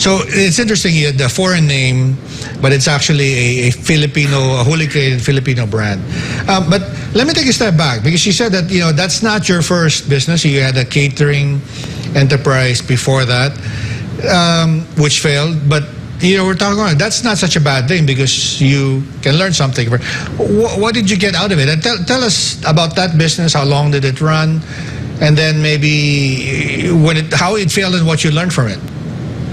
So it's interesting, you had the foreign name, but it's actually a Filipino, a wholly created Filipino brand. But let me take a step back, because you said that, you know, that's not your first business. You had a catering enterprise before that, which failed. But, you know, we're talking about, that's not such a bad thing, because you can learn something. What did you get out of it? And tell us about that business. How long did it run? And then maybe how it failed and what you learned from it.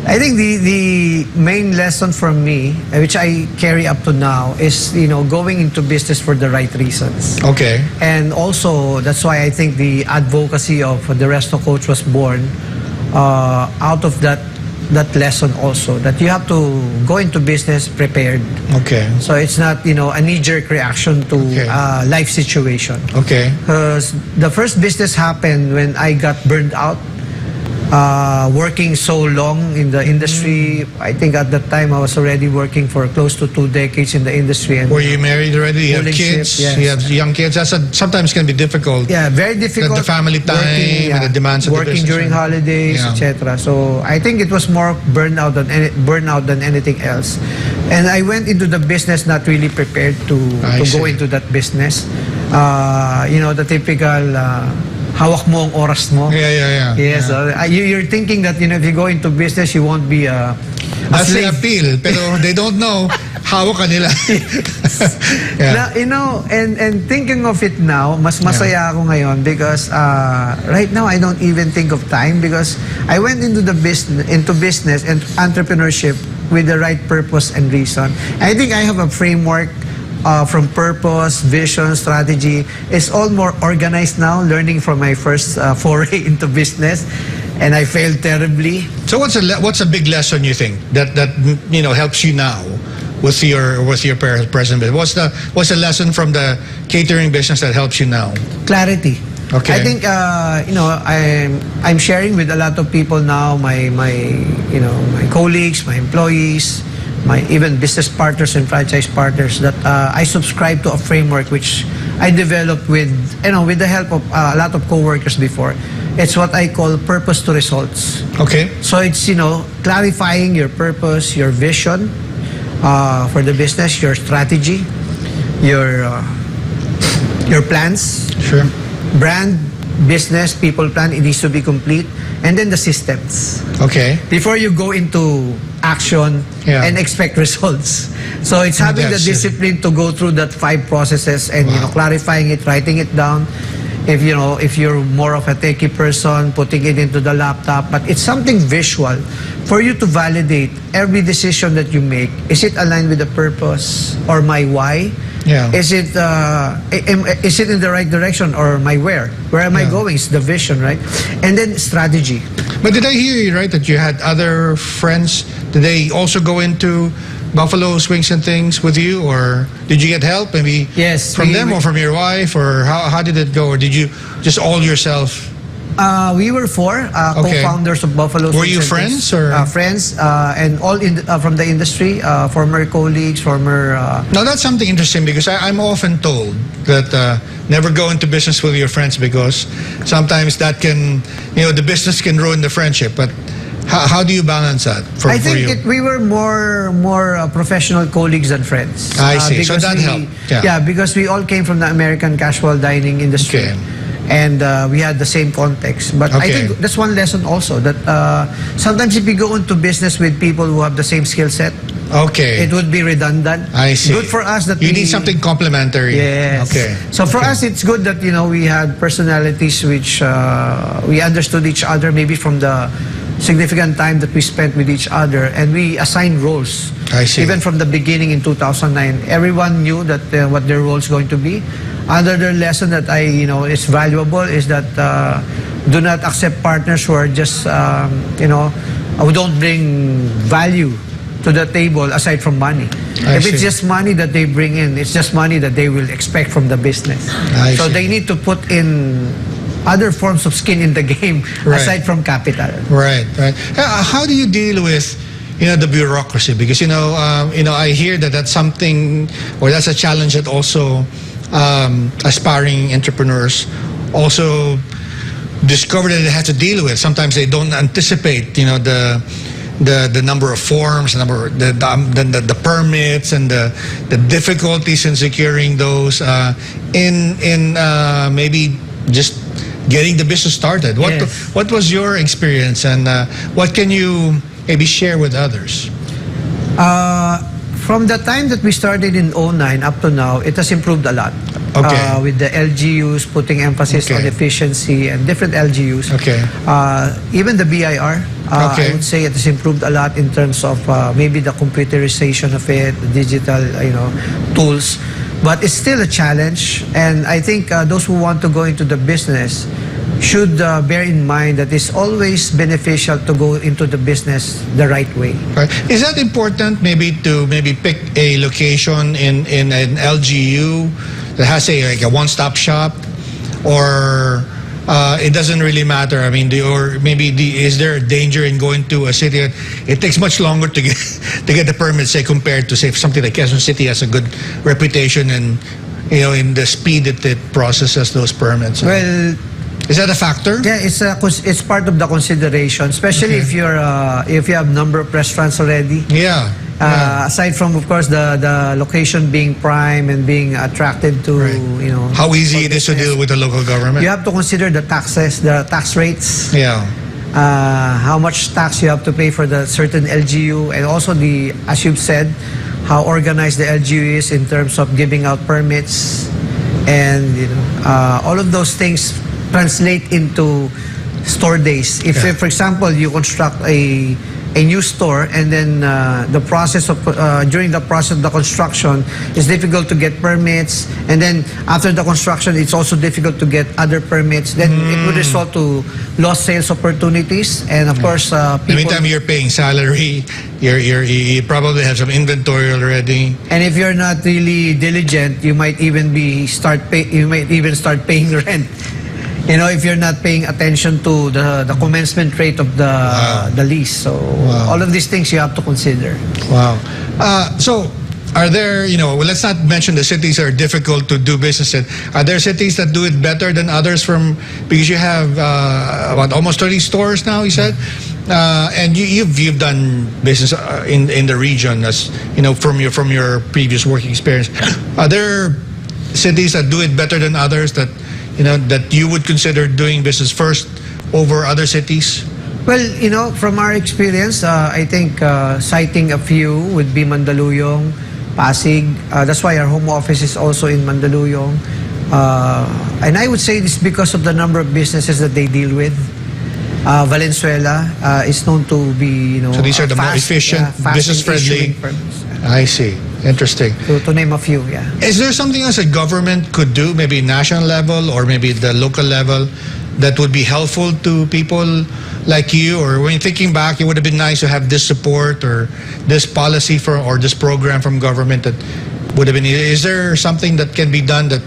I think the main lesson from me, which I carry up to now, is, you know, going into business for the right reasons. Okay. And also, that's why I think the advocacy of the Resto Coach was born out of that lesson also, that you have to go into business prepared. Okay. So it's not, you know, a knee-jerk reaction to life situation. Okay. Because the first business happened when I got burned out. Working so long in the industry. I think at that time I was already working for close to 2 decades in the industry. And were you married already? You have kids? Yes. You have young kids? That's sometimes can be difficult. Yeah, very difficult. The family time and the demands of the business. Working during holidays, etc. So I think it was more burnout than anything else. And I went into the business not really prepared to go into that business. You know, the typical hawak mo ang oras mo. Yeah. Yes, you're thinking that, you know, if you go into business, you won't be a That's the slave. appeal, pero they don't know hawak ka nila. Now, you know, and thinking of it now, mas masaya ako ngayon because right now I don't even think of time, because I went into business and entrepreneurship with the right purpose and reason. I think I have a framework from purpose, vision, strategy. It's all more organized now, learning from my first foray into business, and I failed terribly. So what's a big lesson you think that you know helps you now with your present business? What's the lesson from the catering business that helps you now? Clarity. Okay. I think you know, I'm sharing with a lot of people now, my you know, my colleagues, my employees, my even business partners and franchise partners, that I subscribe to a framework which I developed with, you know, with the help of a lot of co-workers before. It's what I call purpose to results. Okay. So it's, you know, clarifying your purpose, your vision for the business, your strategy, your plans. Sure. Brand, business, people plan, it needs to be complete. And then the systems. Okay. Before you go into action and expect results. So it's having the discipline to go through that 5 processes and, you know, clarifying it, writing it down. If, you know, if you're more of a techie person, putting it into the laptop, but it's something visual for you to validate every decision that you make. Is it aligned with the purpose or my why? Yeah. Is it in the right direction, or my where? Where am I going? It's the vision, right? And then strategy. But did I hear you right that you had other friends? Did they also go into Buffalo Swings and things with you, or did you get help maybe from them or from your wife, or how did it go, or did you just all yourself? We were 4 co-founders of Buffalo. Were you friends or friends and all from the industry, former colleagues, former. Now that's something interesting, because I'm often told that never go into business with your friends, because sometimes that can, you know, the business can ruin the friendship. But how do you balance that for you? I think we were more professional colleagues than friends. I see. So that helped. Yeah, because we all came from the American casual dining industry. Okay. And we had the same context. But I think that's one lesson also, that sometimes if you go into business with people who have the same skill set, it would be redundant. I see. Good for us that you need something complementary. Yes. Okay. So for us, it's good that, you know, we had personalities which we understood each other, maybe from the significant time that we spent with each other, and we assigned roles. I see. Even from the beginning in 2009, everyone knew that what their role is going to be. Another lesson that is valuable is that do not accept partners who are just, who don't bring value to the table aside from money. If it's just money that they bring in, it's just money that they will expect from the business. So they need to put in other forms of skin in the game aside from capital. Right. How do you deal with the bureaucracy? Because I hear that that's something, or that's a challenge that also aspiring entrepreneurs also discover that they have to deal with. Sometimes they don't anticipate the number of forms, the permits, and the difficulties in securing those in maybe just getting the business started. Yes. What was your experience, and what can you maybe share with others? From the time that we started in 2009 up to now, it has improved a lot. Okay. With the LGUs putting emphasis on Okay. efficiency and different LGUs. Okay. Even the BIR, Okay. I would say it has improved a lot in terms of maybe the computerization of it, the digital, tools. But it's still a challenge, and I think those who want to go into the business should bear in mind that it's always beneficial to go into the business the right way. Right. Is that important? Maybe to pick a location in an LGU that has like a one-stop shop, or it doesn't really matter. I mean, is there a danger in going to a city that it takes much longer to get the permit, say, compared to, say, something like Quezon City has a good reputation and in the speed that it processes those permits? Well, is that a factor? yeah, it's part of the consideration, especially Okay. if you have number of restaurants already. Yeah. Aside from, of course, the location being prime and being attracted to, Right. How easy it is to deal with the local government? you have to consider the taxes, the tax rates, Yeah. how much tax you have to pay for the certain LGU, and also as you've said, how organized the LGU is in terms of giving out permits, and all of those things translate into store days. If, Yeah. for example, you construct a new store, and then during the process of the construction, it's difficult to get permits, and then after the construction, it's also difficult to get other permits. Then it would result to lost sales opportunities, and of course, The people. meantime, you're paying salary. You probably have some inventory already. And if you're not really diligent, you might even start paying rent. If you're not paying attention to the commencement rate of the lease. So Wow. all of these things you have to consider. Wow. So, are there, let's not mention the cities that are difficult to do business in. Are there cities that do it better than others because you have, almost 30 stores now, you said? And you've done business in the region, as, from your previous working experience. Are there cities that do it better than others that you would consider doing business first over other cities? Well, from our experience, I think citing a few would be Mandaluyong, Pasig. That's why our home office is also in Mandaluyong. And I would say this because of the number of businesses that they deal with. Valenzuela is known to be, So these are the more efficient, fast business-friendly. issuing permits. I see. Interesting. To name a few, yeah. Is there something else a government could do, maybe national level or maybe the local level, that would be helpful to people like you? Or when you're thinking back, it would have been nice to have this support or this policy or this program from government that would have been. Is there something that can be done that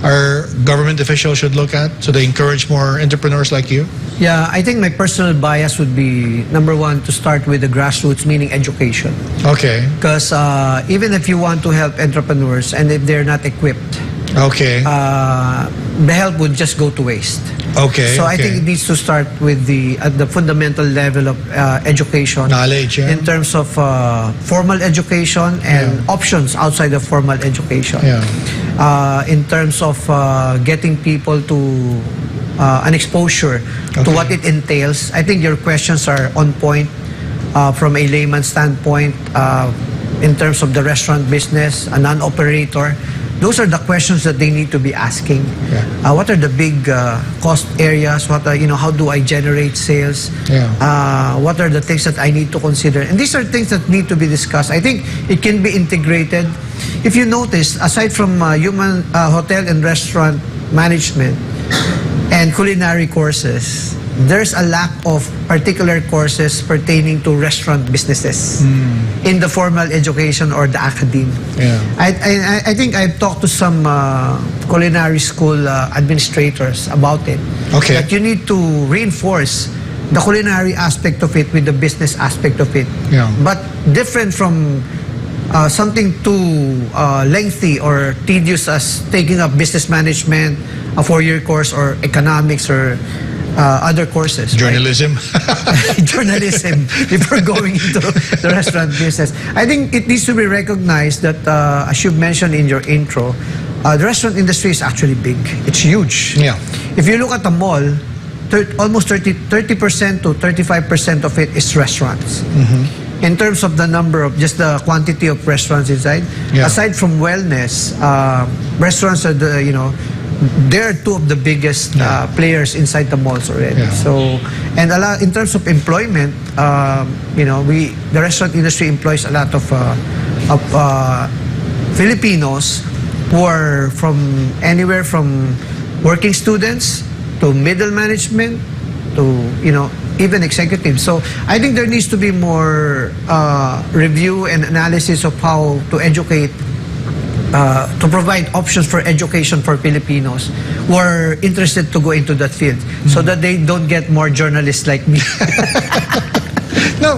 our government officials should look at so they encourage more entrepreneurs like you? Yeah, I think my personal bias would be, number one, to start with the grassroots, meaning education. Okay. Because even if you want to help entrepreneurs and if they're not equipped, Okay. the help would just go to waste. Okay. So I think it needs to start with at the fundamental level of education. Knowledge, yeah. In terms of formal education and Yeah. options outside of formal education. Yeah. In terms of getting people to an exposure to Okay. what it entails. I think your questions are on point from a layman's standpoint in terms of the restaurant business, a non-operator. Those are the questions that they need to be asking. Yeah. What are the big cost areas? What are, how do I generate sales? Yeah. What are the things that I need to consider? And these are things that need to be discussed. I think it can be integrated. If you notice, aside from human hotel and restaurant management and culinary courses, there's a lack of particular courses pertaining to restaurant businesses in the formal education or the academe. Yeah. I think I've talked to some culinary school administrators about it. Okay. That you need to reinforce the culinary aspect of it with the business aspect of it. Yeah. But different from something too lengthy or tedious as taking up business management, a 4-year course, or economics, or other courses. Right? Journalism. Journalism before going into the restaurant business. I think it needs to be recognized that, as you mentioned in your intro, the restaurant industry is actually big. It's huge. Yeah. If you look at the mall, almost 30% to 35% of it is restaurants. In terms of the number of, just the quantity of restaurants inside, Yeah. aside from wellness, restaurants are they're two of the biggest players inside the malls already. Yeah. So, and a lot in terms of employment, the restaurant industry employs a lot of Filipinos who are from anywhere from working students to middle management to even executives. So I think there needs to be more review and analysis of how to educate. To provide options for education for Filipinos who are interested to go into that field, so that they don't get more journalists like me. Now,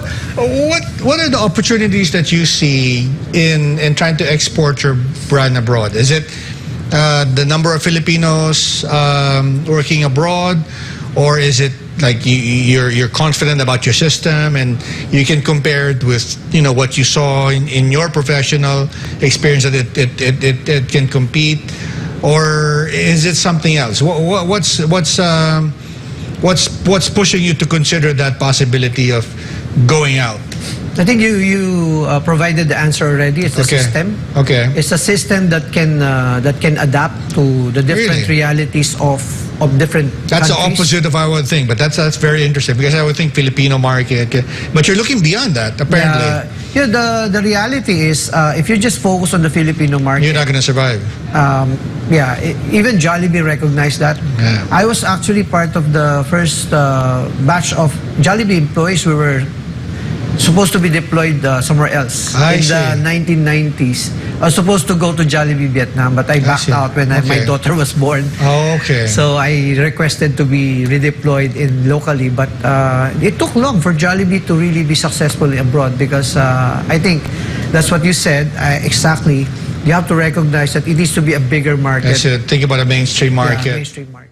what are the opportunities that you see in trying to export your brand abroad? Is it the number of Filipinos working abroad, or is it like you're confident about your system and you can compare it with what you saw in your professional experience that it can compete, or is it something else? What's pushing you to consider that possibility of going out? I think you provided the answer already. It's a system. Okay. It's a system that can adapt to the different realities of different That's countries. the opposite of what I would think, but that's very interesting, because I would think Filipino market, but you're looking beyond that apparently. The reality is, if you just focus on the Filipino market, You're not going to survive. Even Jollibee recognized that. Yeah. I was actually part of the first batch of Jollibee employees. We were supposed to be deployed somewhere else in the 1990s. I was supposed to go to Jollibee, Vietnam, but I backed out when my daughter was born. Oh, okay. So I requested to be redeployed locally, but it took long for Jollibee to really be successful abroad, because I think that's what you said exactly. You have to recognize that it needs to be a bigger market. Think about a mainstream market. Yeah, mainstream market.